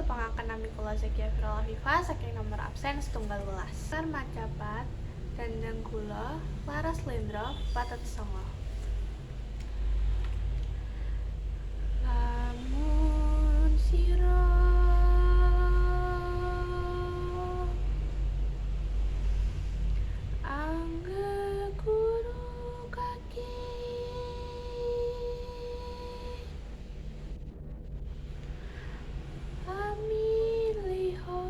pangangken nami kula Zakia Firol Afifah saking nomor absen setunggal welas. Kar macapat dandang kula Laras Lendra patet songo. Lamun sira angge guru kaki pamiliha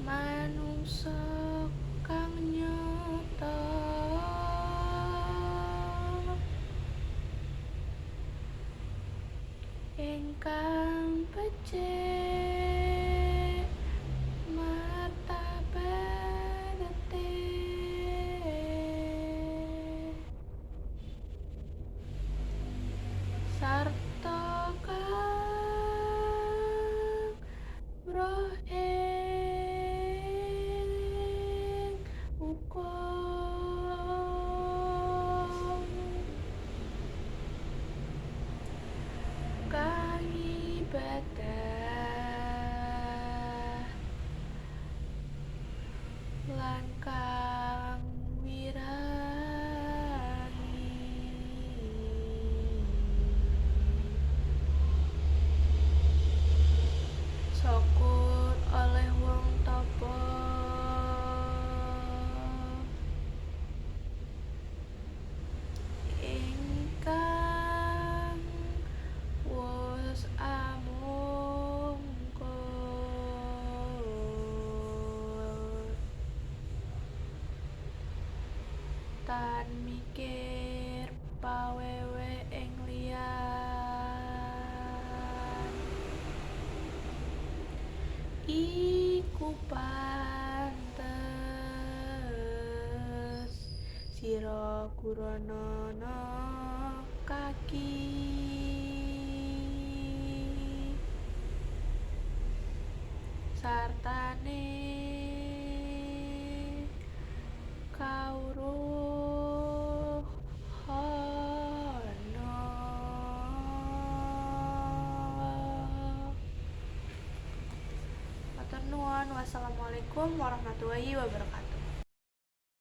manungsa kang nyata ingkang becik martabate sarta kang broh ing hukum kang ibadah lan kang wirangi syukur oleh wong tapa ingkang wus amungkur tan mikir pawewe ing liyan iku pantes sira guranana kaki sartane kawruh hana. Matur nuwun. Wassalamualaikum warahmatullahi wabarakatuh.